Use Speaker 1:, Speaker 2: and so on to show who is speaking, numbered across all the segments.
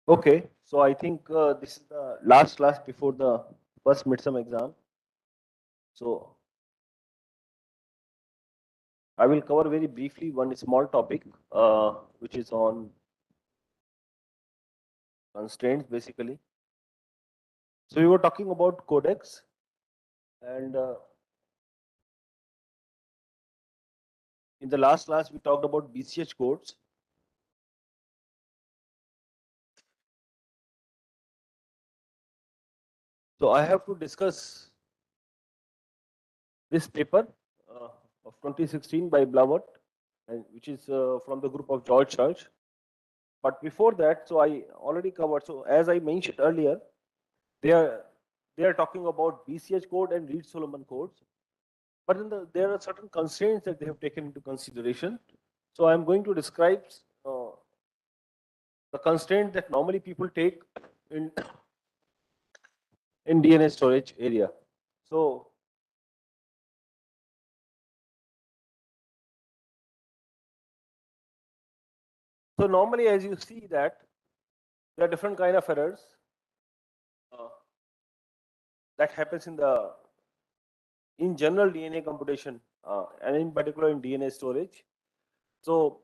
Speaker 1: Okay, so I think this is the last class before the first midterm exam. So I will cover very briefly one small topic, which is on constraints basically. So we were talking about codecs, and in the last class we talked about BCH codes. So I have to discuss this paper of 2016 by Blavert, and which is from the group of George Church. But before that, so I already covered. So as I mentioned earlier, they are they are talking about BCH code and Reed-Solomon codes. But then there are certain constraints that they have taken into consideration. So I'm going to describe the constraint that normally people take in DNA storage area. So normally, as you see that there are different kind of errors uh, that happens in general DNA computation and in particular in DNA storage. So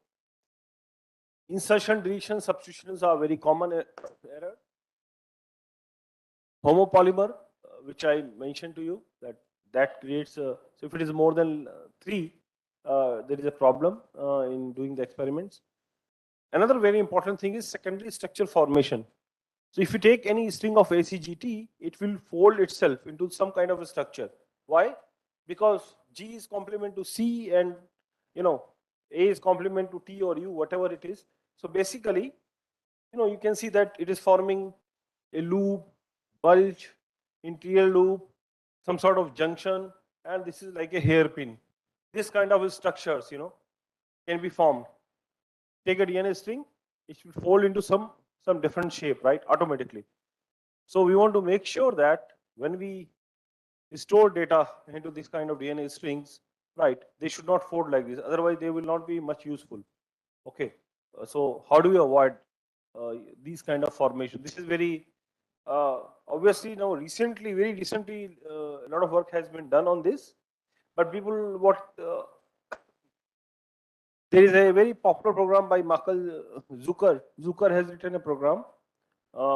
Speaker 1: insertion, deletion, substitutions are very common error. Homopolymer, which I mentioned to you, that creates so if it is more than 3, there is a problem in doing the experiments. Another very important thing is secondary structure formation. So if you take any string of ACGT, it will fold itself into some kind of a structure. Why? Because G is complement to C, and A is complement to T or U, whatever it is. So basically, you can see that it is forming a loop, bulge, interior loop, some sort of junction, and this is like a hairpin. This kind of structures, can be formed. Take a DNA string, it will fold into some different shape, right? Automatically. So we want to make sure that when we store data into this kind of DNA strings, right, they should not fold like this. Otherwise, they will not be much useful. Okay. So how do we avoid these kind of formation? This is very obviously now very recently, a lot of work has been done on this. But people, there is a very popular program by Michael Zucker. Zucker has written a program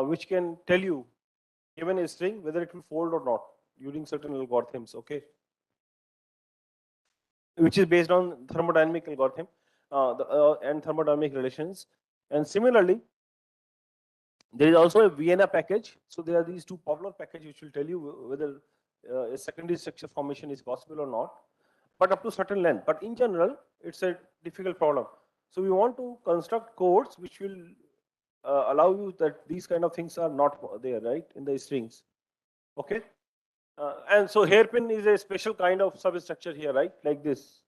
Speaker 1: which can tell you, given a string, whether it will fold or not using certain algorithms. Okay, which is based on thermodynamic algorithm and thermodynamic relations. And similarly, there is also a Vienna package. So there are these two popular packages which will tell you whether a secondary structure formation is possible or not, but up to certain length. But in general, it's a difficult problem. So we want to construct codes which will allow you that these kind of things are not there, right, in the strings. Okay. And so hairpin is a special kind of substructure here, right, like this.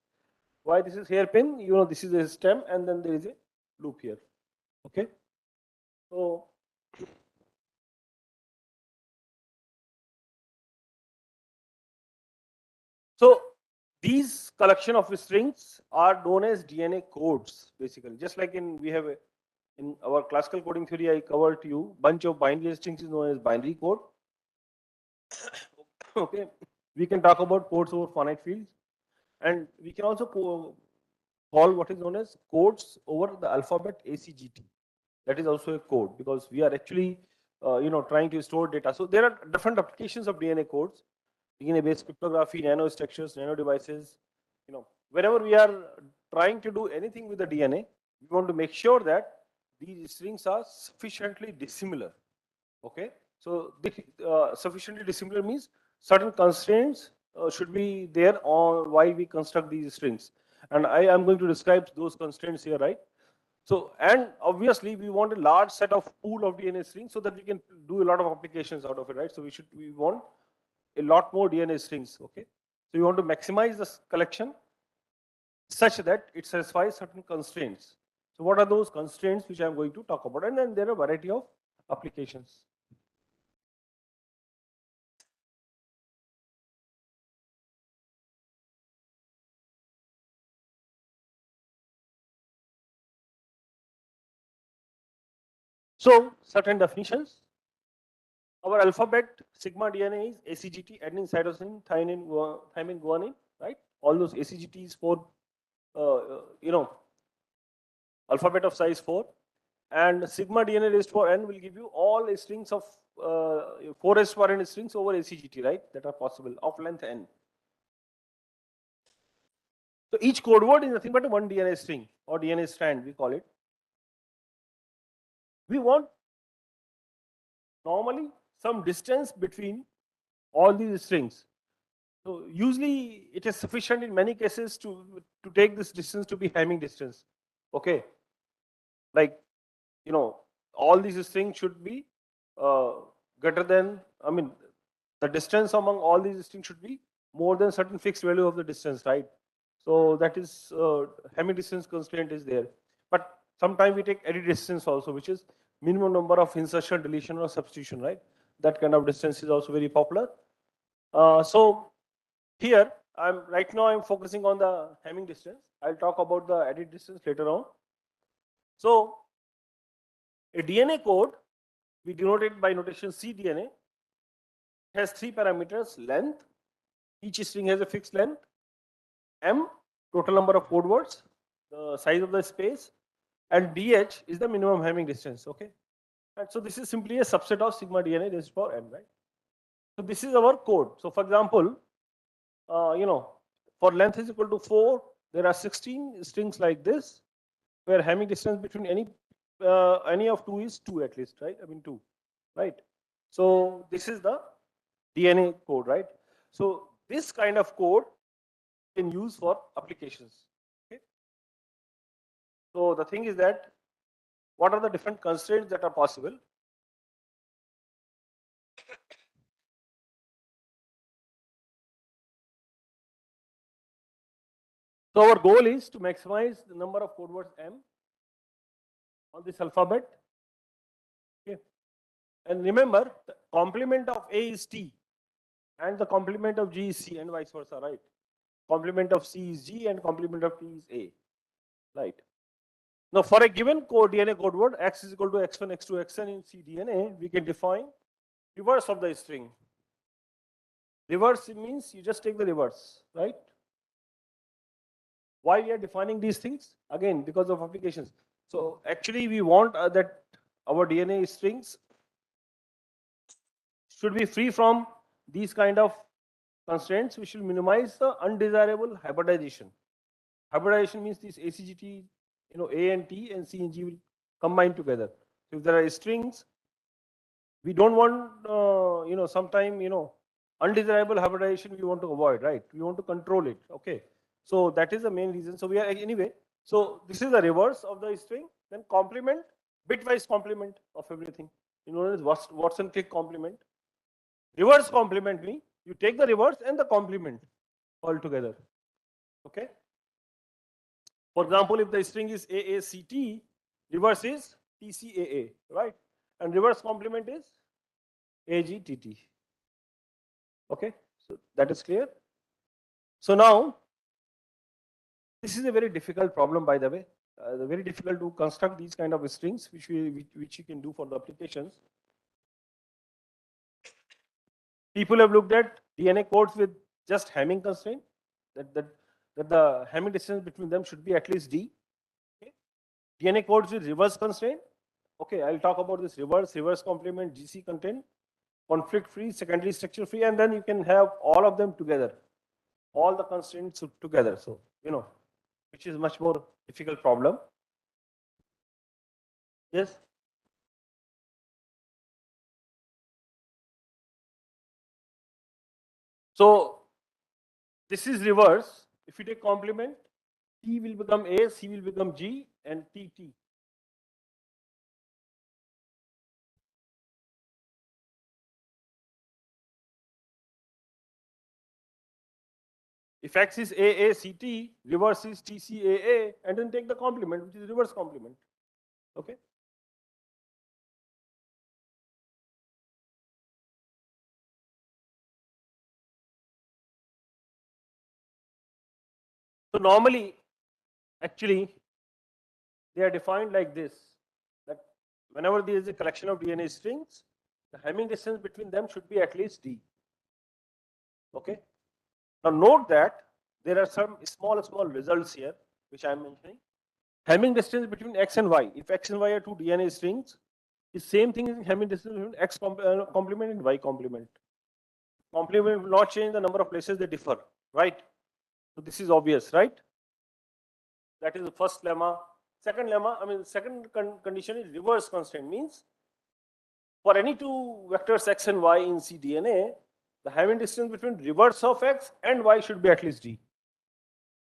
Speaker 1: Why this is hairpin? This is a stem, and then there is a loop here. Okay. So these collection of strings are known as DNA codes, basically. Just like in our classical coding theory, I covered to you, bunch of binary strings is known as binary code. Okay, we can talk about codes over finite fields, and we can also call what is known as codes over the alphabet ACGT. That is also a code, because we are actually trying to store data. So there are different applications of DNA codes: DNA-based cryptography, nanostructures, nano devices. Whenever we are trying to do anything with the DNA, we want to make sure that these strings are sufficiently dissimilar. Okay, so sufficiently dissimilar means certain constraints should be there on while we construct these strings, and I am going to describe those constraints here, right? So, and obviously we want a large set of pool of DNA strings so that we can do a lot of applications out of it, right? So we want a lot more DNA strings. Okay, so we want to maximize this collection. such that it satisfies certain constraints. So what are those constraints which I'm going to talk about? And then there are a variety of applications. So certain definitions. Our alphabet sigma DNA is ACGT, adenine, cytosine, thymine, guanine, right? All those ACGTs for alphabet of size 4, and sigma DNA raised to power n will give you all strings of 4 raised to power n strings over ACGT, right? That are possible of length n. So each code word is nothing but one DNA string or DNA strand, we call it. We want normally some distance between all these strings. So usually it is sufficient in many cases to take this distance to be Hamming distance. Okay, like all these strings should be greater than, I mean, the distance among all these strings should be more than certain fixed value of the distance, right? So that is Hamming distance constraint is there. But sometimes we take edit distance also, which is minimum number of insertion, deletion, or substitution, right? That kind of distance is also very popular. So here right now I'm focusing on the Hamming distance. I'll talk about the edit distance later on. So a DNA code, we denote it by notation cDNA, has 3 parameters: length, each string has a fixed length; M, total number of code words, the size of the space; and DH is the minimum Hamming distance. Okay, and so this is simply a subset of sigma DNA raised to power m, right? So this is our code. So for example, for length is equal to 4, there are 16 strings like this, where Hamming distance between any of 2 is 2 at least, right? I mean 2, right? So this is the DNA code, right? So this kind of code can use for applications. Okay. So the thing is that what are the different constraints that are possible? So our goal is to maximize the number of code words M on this alphabet. Okay. And remember, the complement of A is T and the complement of G is C and vice versa, right? Complement of C is G and complement of T is A, right? Now, for a given DNA code word, X is equal to X1, X2, Xn in cDNA, we can define reverse of the string. Reverse means you just take the reverse, right? Why we are defining these things? Again, because of applications. So actually we want that our DNA strings should be free from these kind of constraints, which will minimize the undesirable hybridization. Hybridization means these ACGT, A and T and C and G will combine together. So if there are strings, we don't want, sometime, undesirable hybridization we want to avoid, right? We want to control it. Okay. So that is the main reason. So we are anyway. So this is the reverse of the string. Then complement, bitwise complement of everything. You know, Watson-Crick complement. Reverse complement means you take the reverse and the complement all together. Okay. For example, if the string is AACT, reverse is TCAA, right? And reverse complement is AGTT. Okay, so that is clear. So now, this is a very difficult problem, by the way. Very difficult to construct these kind of strings, which you can do for the applications. People have looked at DNA codes with just Hamming constraint, that the Hamming distance between them should be at least D. Okay. DNA codes with reverse constraint. Okay, I'll talk about this reverse complement, GC content, conflict free, secondary structure free, and then you can have all of them together, all the constraints together. So, which is much more difficult problem. Yes. So this is reverse. If you take complement, T will become A, C will become G, and TT. If X is AACT, reverse is TCAA, and then take the complement, which is reverse complement. Okay. So normally, actually, they are defined like this, that whenever there is a collection of DNA strings, the Hamming distance between them should be at least D. Okay. Now note that there are some small results here, which I am mentioning. Hamming distance between X and Y. If X and Y are two DNA strings, the same thing is Hamming distance between X complement and Y complement. Complement will not change the number of places they differ, right? So this is obvious, right? That is the first lemma. Second lemma, I mean, the second condition is reverse constraint, means for any two vectors X and Y in cDNA, the Hamming distance between reverse of X and Y should be at least D.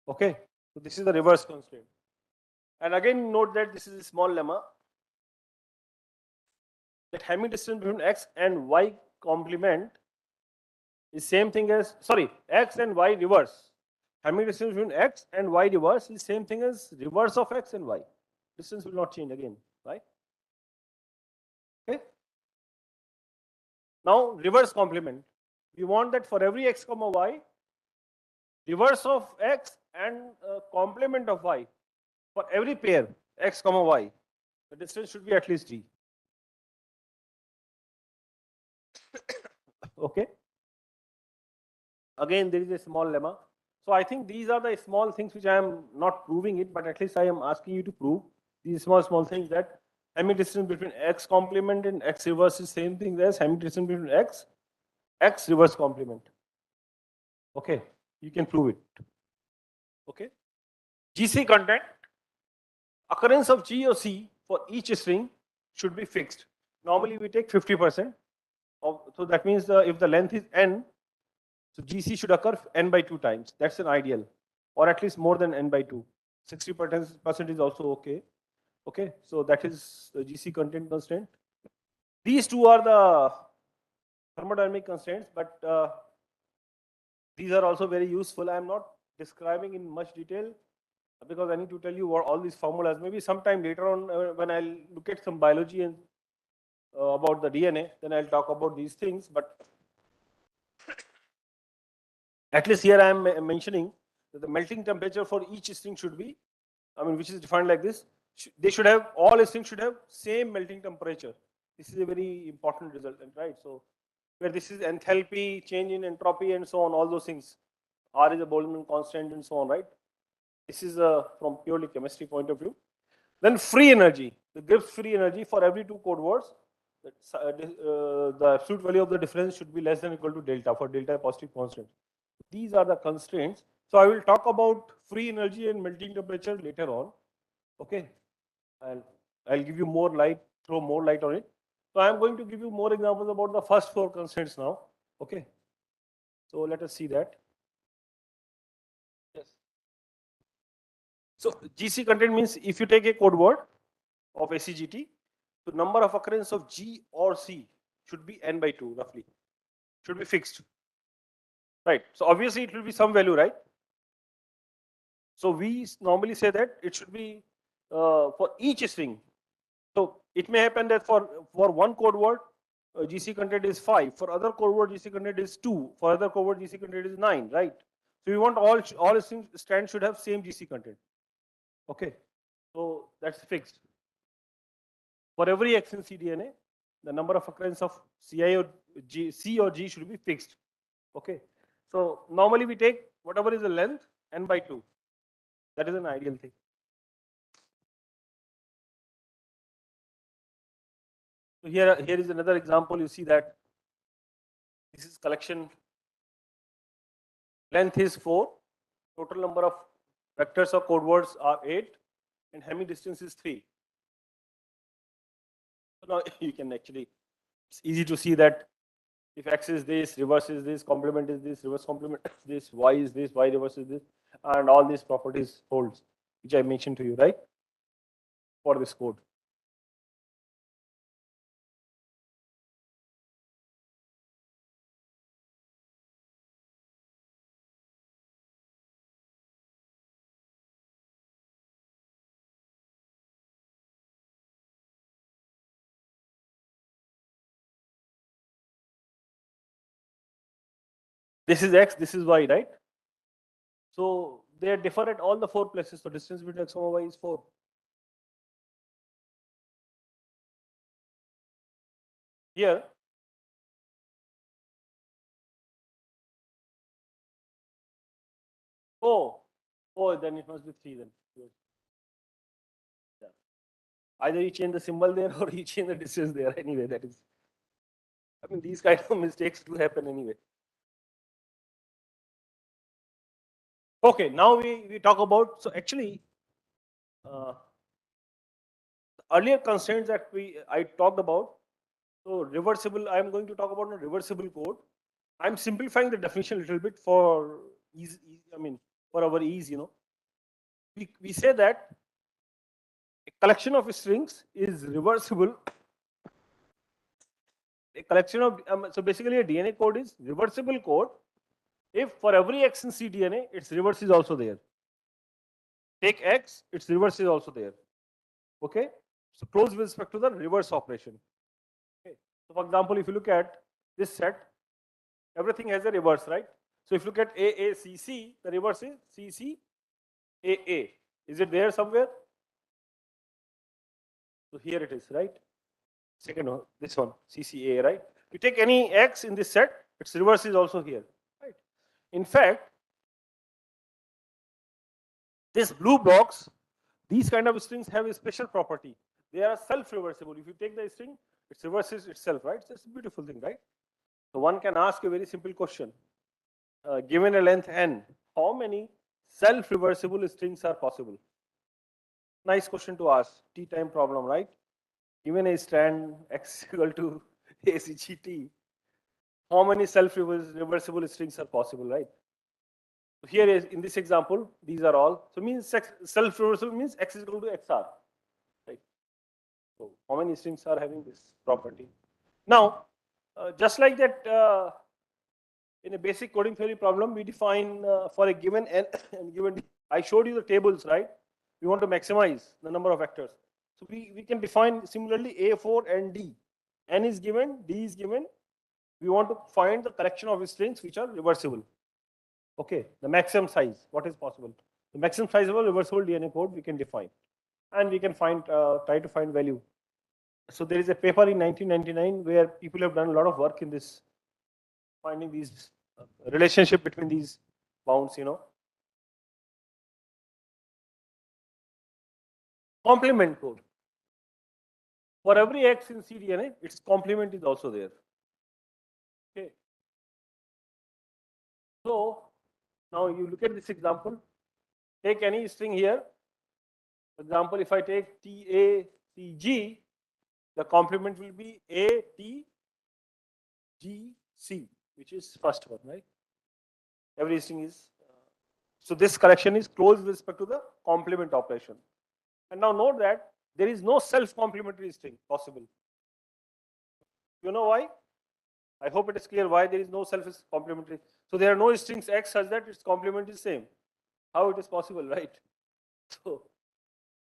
Speaker 1: Okay, so this is the reverse constraint. And again, note that this is a small lemma, that Hamming distance between X and Y complement is same thing as, sorry, X and Y reverse. Hamming distance between X and Y reverse is same thing as reverse of X and Y. Distance will not change again, right? Okay. Now reverse complement. We want that for every X comma Y, reverse of X and complement of Y, for every pair X comma Y, the distance should be at least D. Okay. Again, there is a small lemma. So I think these are the small things which I am not proving it, but at least I am asking you to prove these small things, that Hamming distance between X complement and X reverse is same thing as Hamming distance between X reverse complement. Okay, you can prove it. Okay. GC content, occurrence of G or C for each string should be fixed. Normally we take 50%. So that means if the length is n, so GC should occur n by 2 times. That's an ideal, or at least more than n by 2. 60% is also okay. Okay, so that is the GC content constraint. These two are the thermodynamic constraints, but these are also very useful. I am not describing in much detail because I need to tell you what all these formulas. Maybe sometime later on, when I'll look at some biology and about the DNA, then I'll talk about these things. But at least here I am mentioning that the melting temperature for each string should be, I mean, which is defined like this. They should have, all strings should have same melting temperature. This is a very important resultant, right? So where this is enthalpy, change in entropy, and so on, all those things. R is a Boltzmann constant and so on, right? This is from purely chemistry point of view. Then free energy, the Gibbs free energy for every two code words, the absolute value of the difference should be less than or equal to delta, for delta a positive constant. These are the constraints. So I will talk about free energy and melting temperature later on. Okay, and I'll give you more light, throw more light on it. So I'm going to give you more examples about the first four constraints now. Okay, so let us see that. Yes. So GC content means if you take a code word of ACGT, the number of occurrence of G or C should be n by 2 roughly, should be fixed, right? So obviously it will be some value, right? So we normally say that it should be for each string. So it may happen that for one code word, GC content is 5. For other code word, GC content is 2. For other code word, GC content is 9, right? So we want all strands should have same GC content. Okay, so that's fixed. For every X in cDNA, the number of occurrence of CI or C or G should be fixed. Okay, so normally we take whatever is the length n by 2. That is an ideal thing. So here is another example. You see that this is collection. Length is 4. Total number of vectors or code words are 8, and Hamming distance is 3. So now you can actually, it's easy to see that if X is this, reverse is this, complement is this, reverse complement is this, Y is this, Y reverse is this, and all these properties holds, which I mentioned to you, right? For this code. This is x, this is y, right? So they differ at all the 4 places. So distance between x, y is 4. Here, oh, then it must be 3 then. Yeah. Either you change the symbol there or you change the distance there. Anyway, that is. I mean, these kind of mistakes do happen anyway. Okay, now we talk about, so actually, earlier constraints that I talked about, so reversible, I'm going to talk about a reversible code. I'm simplifying the definition a little bit for ease, I mean, for our ease, We say that a collection of strings is reversible. A collection of, so basically a DNA code is reversible code if for every X in cDNA, its reverse is also there. Take X, its reverse is also there. Okay? So close with respect to the reverse operation. Okay. So for example, if you look at this set, everything has a reverse, right? So if you look at AACC, the reverse is CCAA. Is it there somewhere? So here it is, right? Second one, this one, CCA, right? You take any X in this set, its reverse is also here, right? In fact, this blue box, these kind of strings have a special property. They are self-reversible. If you take the string, it reverses itself, right? So it's a beautiful thing, right? So one can ask a very simple question. Given a length n, how many self-reversible strings are possible? Nice question to ask. T-time problem, right? Given a strand x equal to ACGT, how many self-reversible strings are possible, right? So here is, in this example, these are all. So means self-reversible means x is equal to xr, right? So how many strings are having this property? Now, just like that, in a basic coding theory problem, we define for a given n and given d. I showed you the tables, right? We want to maximize the number of vectors. So we can define similarly A4 and D. N is given, D is given. We want to find the collection of strings which are reversible. Okay, the maximum size, what is possible? The maximum size of a reversible DNA code we can define. And we can find, try to find value. So there is a paper in 1999 where people have done a lot of work in this, finding these relationship between these bounds, Complement code. For every X in cDNA, its complement is also there. Okay. So now you look at this example. Take any string here. For example, if I take TACG, the complement will be ATGC, which is first one, right? Every string is. So this collection is closed with respect to the complement operation. And now note that there is no self-complementary string possible. You know why? I hope it is clear why there is no self-complementary. So there are no strings X such that its complement is same. How it is possible, right? So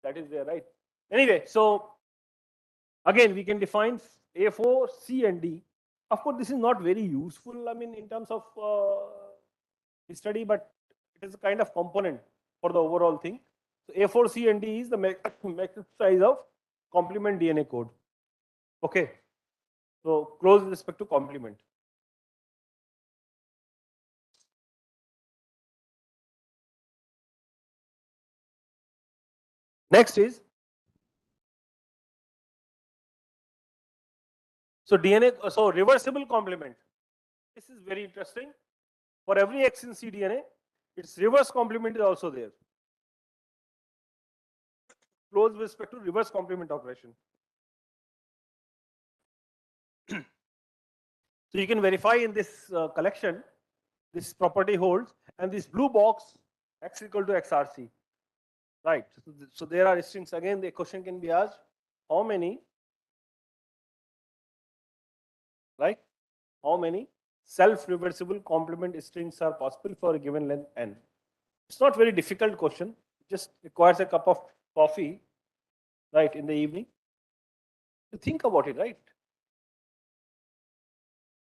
Speaker 1: that is there, right? Anyway, so again, we can define A4, C, and D. Of course, this is not very useful, I mean, in terms of study, but it is a kind of component for the overall thing. So A4, C, and D is the maximum size of complement DNA code. Okay. So close with respect to complement. Next is, so DNA, so reversible complement. This is very interesting. For every X in cDNA, its reverse complement is also there. Close with respect to reverse complement operation. So you can verify in this collection, this property holds, and this blue box X equal to XRC. Right. So there are strings. Again, the question can be asked, how many, right? How many self-reversible complement strings are possible for a given length n? It's not very difficult question. It just requires a cup of coffee, right, in the evening. To think about it, right?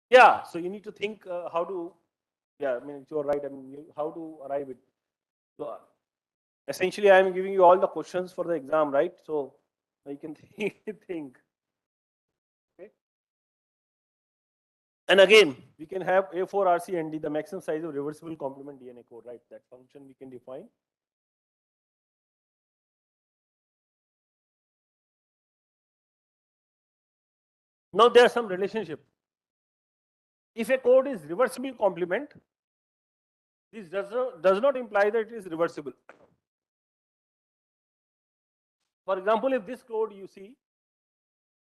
Speaker 1: Yeah. So you need to think how to Yeah, I mean, you're right. I mean, how to arrive it. So essentially, I am giving you all the questions for the exam, right? So you can think. Okay. And again, we can have A4 RCND, the maximum size of reversible complement DNA code, right? That function we can define. Now there's some relationship. If a code is reversible complement, this does not imply that it is reversible. For example, if this code you see,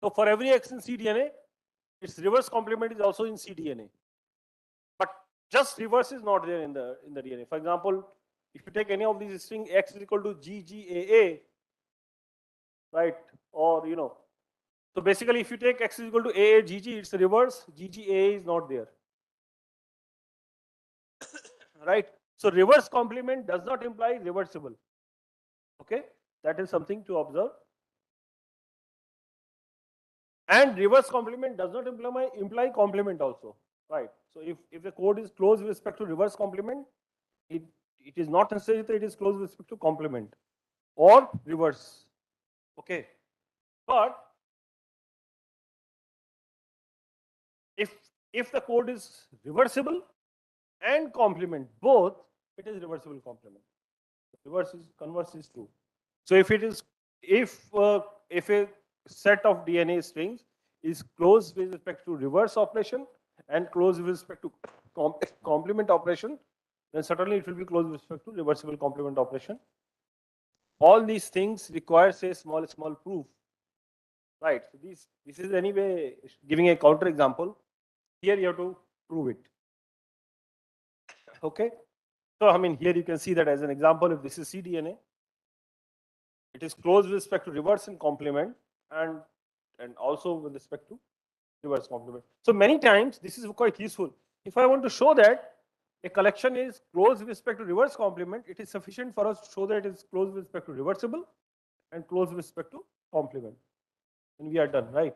Speaker 1: so for every X in cDNA, its reverse complement is also in cDNA. But just reverse is not there in the DNA. For example, if you take any of these string X is equal to GGAA, right? Or so basically if you take X is equal to AAGG, it's reverse, GGAA is not there. Right? So reverse complement does not imply reversible. Okay, that is something to observe. And reverse complement does not imply complement also, right? So if the code is closed with respect to reverse complement, it is not necessary that it is closed with respect to complement or reverse. Okay, but if the code is reversible and complement both, it is reversible complement. Converse is true. So if it is if a set of DNA strings is closed with respect to reverse operation and closed with respect to complement operation, then certainly it will be closed with respect to reversible complement operation. All these things requires a small proof, right? So this is anyway giving a counter example. Here you have to prove it. Okay. So I mean here you can see that as an example, if this is cDNA, it is closed with respect to reverse and complement, and also with respect to reverse complement. So many times this is quite useful. If I want to show that a collection is closed with respect to reverse complement, it is sufficient for us to show that it is closed with respect to reversible and closed with respect to complement, and we are done, right?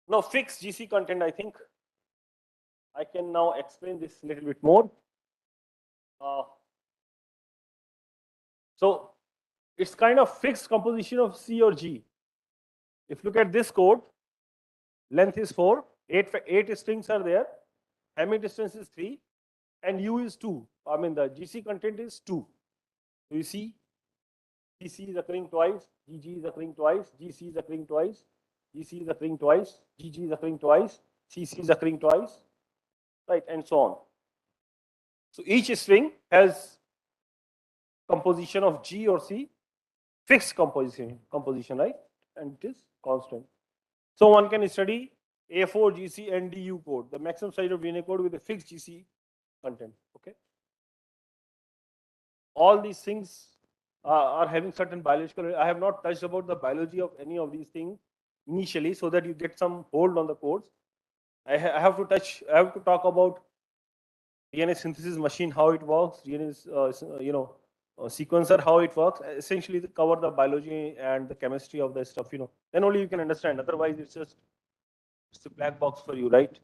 Speaker 1: Now fixed GC content, I think I can now explain this a little bit more. Uh, so it's kind of fixed composition of C or G. If you look at this code, length is 4, 8 strings are there, Hamming distance is 3, and U is 2. I mean the GC content is 2. So you see GC is occurring twice, GG is occurring twice, GC is occurring twice, GC is occurring twice, GG is occurring twice, CC is occurring twice, right, and so on. So each string has composition of G or C, fixed composition, right, and it is constant. So one can study A4, GC, and DU code, the maximum size of DNA code with a fixed GC content. Okay. All these things are having certain biological. I have not touched about the biology of any of these things initially, so that you get some hold on the codes. I have to touch. I have to talk about DNA synthesis machine, how it works. DNA, sequencer, how it works. Essentially, to cover the biology and the chemistry of the stuff. Then only you can understand. Otherwise, it's a black box for you, right?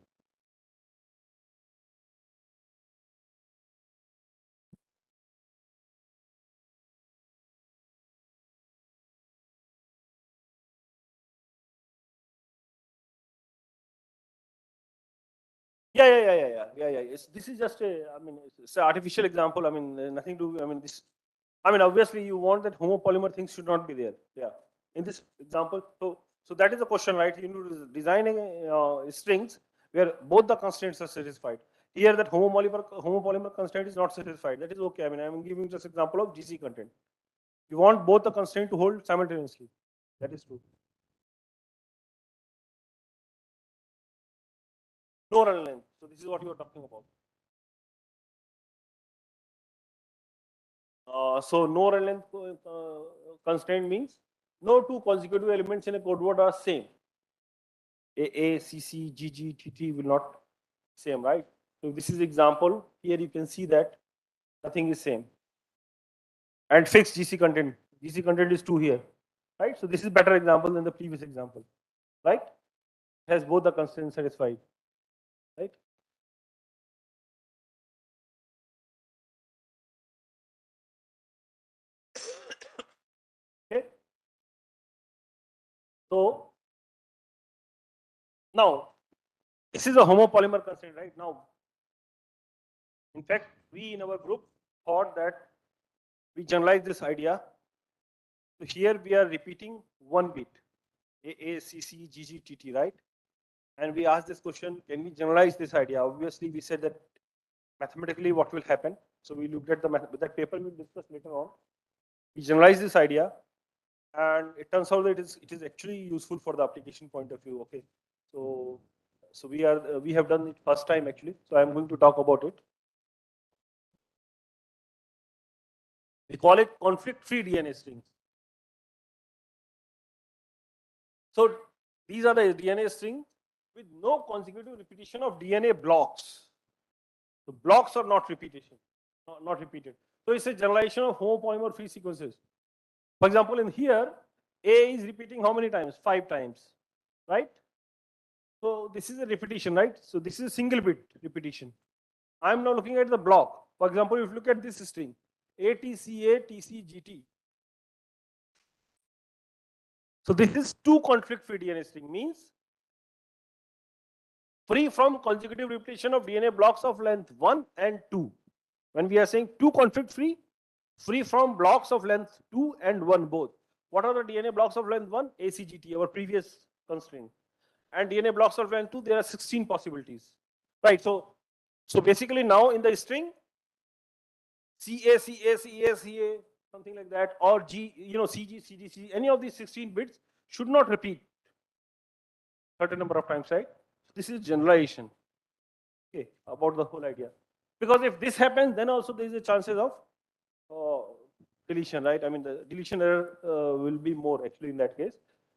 Speaker 1: Yeah. This is just a, I mean, it's an artificial example. I mean, nothing to, I mean, this, I mean, obviously you want that homopolymer things should not be there. Yeah. In this example, so that is the question, right? You need to design strings where both the constraints are satisfied. Here, that homopolymer constraint is not satisfied. That is okay. I mean, I'm giving just example of GC content. You want both the constraint to hold simultaneously. That is true. No run length. So this is what you are talking about. So no run length constraint means no two consecutive elements in a code word are same. A, C, C, G, G, T, T will not same, right? So this is example. Here you can see that nothing is same. and fixed GC content. GC content is 2 here, right? So this is better example than the previous example, right? Has both the constraints satisfied, right? Okay. So now this is a homopolymer constraint, right? Now, in fact, we in our group thought that we generalize this idea. So here we are repeating one bit, A, C, C, G, G, T, T, right? And we asked this question, can we generalize this idea? Obviously, we said that mathematically what will happen. So we looked at that paper we'll discuss later on. We generalize this idea, and it turns out that it is actually useful for the application point of view. Okay, so we have done it first time actually. So I'm going to talk about it. We call it conflict-free DNA strings. So these are the DNA strings with no consecutive repetition of DNA blocks. So blocks are not repetition, not repeated. So it's a generalization of homopolymer free sequences. For example, in here, A is repeating how many times? 5 times, right? So this is a repetition, right? So this is a single bit repetition. I'm now looking at the block. For example, if you look at this string, ATCA, TCGT. So this is 2 conflict-free DNA string, means free from consecutive repetition of DNA blocks of length 1 and 2. When we are saying 2 conflict-free, free from blocks of length 2 and 1 both. What are the DNA blocks of length 1? ACGT, our previous constraint. And DNA blocks of length 2, there are 16 possibilities. Right, so basically now in the string, CA, CA, CA, CA, something like that, or G, CG, CG, CG, any of these 16 bits should not repeat certain number of times, right? This is generalization, okay, about the whole idea. Because if this happens, then also there is a chances of deletion, right? I mean, the deletion error will be more actually in that case.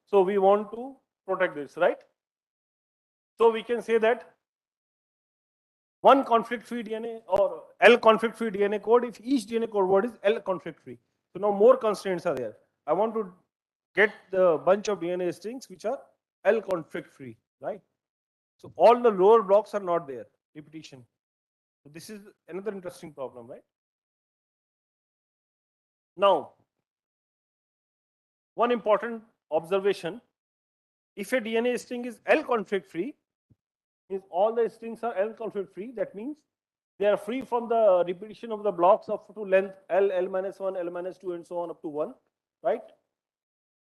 Speaker 1: So we want to protect this, right? So we can say that one conflict-free DNA or L conflict-free DNA code if each DNA code word is L conflict-free. So now more constraints are there. I want to get the bunch of DNA strings which are L conflict-free, right? So all the lower blocks are not there, repetition. So this is another interesting problem, right? Now, one important observation, if a DNA string is L conflict-free, means all the strings are L conflict-free, that means they are free from the repetition of the blocks of to length L, L minus 1, L minus 2, and so on up to 1, right?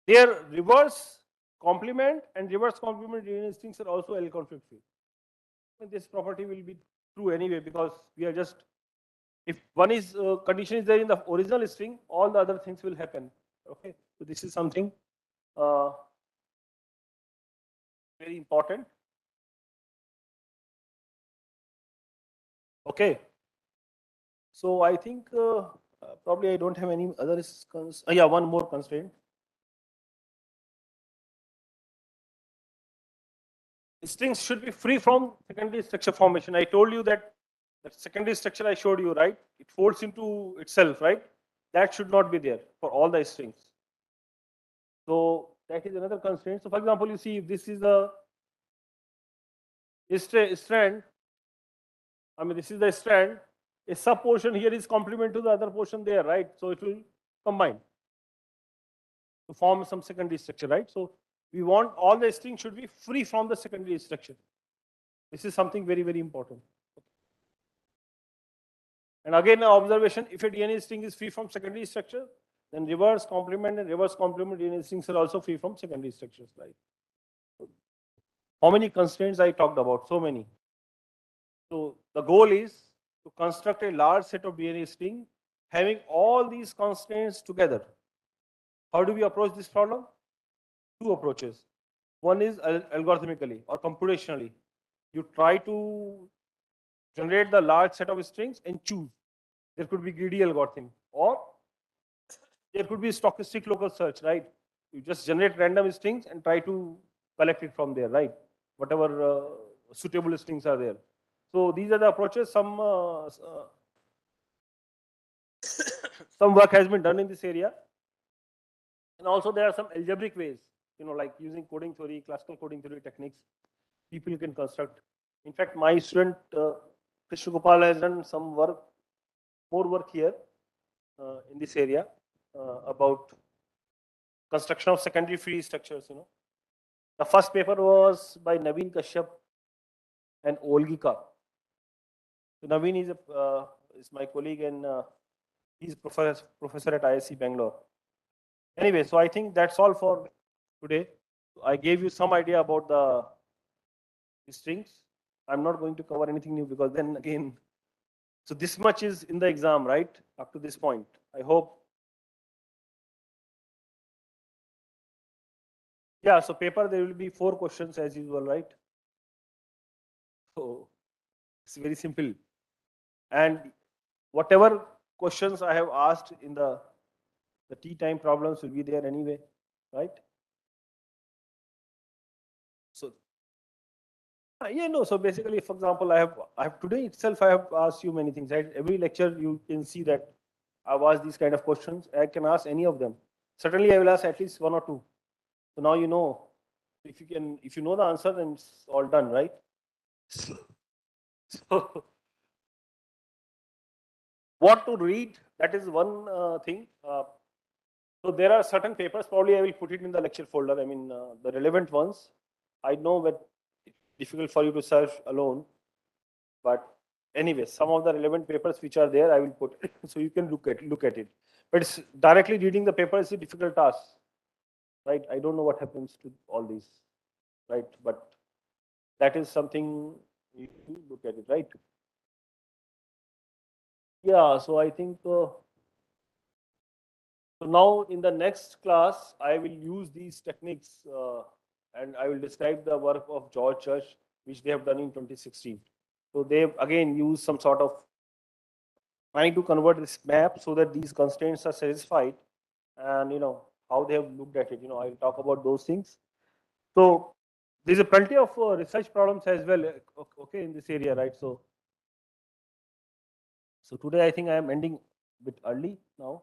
Speaker 1: Their reverse complement and reverse complement DNA strings are also L conflict free. And this property will be true anyway because we are just, if one is condition is there in the original string, all the other things will happen. Okay, so this is something very important. Okay, so I think probably I don't have any other yeah, one more constraint. Strings should be free from secondary structure formation. I told you that the secondary structure I showed you, right? It folds into itself, right? That should not be there for all the strings. So that is another constraint. So for example, you see if this is a strand, I mean this is the strand, a sub portion here is complement to the other portion there, right? So it will combine to form some secondary structure, right? So we want all the strings should be free from the secondary structure. This is something very, very important. And again, an observation, if a DNA string is free from secondary structure, then reverse complement and reverse complement DNA strings are also free from secondary structures, right? How many constraints I talked about? So many. So the goal is to construct a large set of DNA string having all these constraints together. How do we approach this problem? Two approaches. One is algorithmically or computationally. You try to generate the large set of strings and choose. There could be greedy algorithm, or there could be stochastic local search, right? You just generate random strings and try to collect it from there, right? Whatever suitable strings are there. So these are the approaches. Some some work has been done in this area. And also there are some algebraic ways, like using coding theory, classical coding theory techniques, people can construct. In fact, my student Krishna Gopal has done some work, more work here in this area about construction of secondary free structures. The first paper was by Naveen Kashyap and Olgika. So Naveen is my colleague, and he's professor at ISC Bangalore. Anyway, so I think that's all for today. I gave you some idea about the strings. I'm not going to cover anything new because then again, so this much is in the exam, right? Up to this point. I hope. Yeah, so paper, there will be 4 questions as usual, right? So it's very simple. And whatever questions I have asked in the tea time problems will be there anyway, right? So yeah, no. So basically, for example, I have today itself I have asked you many things. Right? Every lecture you can see that I've asked these kind of questions. I can ask any of them. Certainly, I will ask at least 1 or 2. So now you know. If you know the answer, then it's all done, right? So what to read? That is one thing. So there are certain papers. Probably I will put it in the lecture folder. I mean, the relevant ones. I know that it's difficult for you to search alone, but anyway, some of the relevant papers which are there, I will put it, so you can look at it. But it's directly reading the paper is a difficult task, right? I don't know what happens to all these, right? But that is something you look at it, right? Yeah. So I think. So now in the next class, I will use these techniques and I will describe the work of George Church, which they have done in 2016. So they have again used some sort of trying to convert this map so that these constraints are satisfied, and how they have looked at it. I'll talk about those things. So there's a plenty of research problems as well. Okay, in this area, right? So today I think I am ending a bit early now.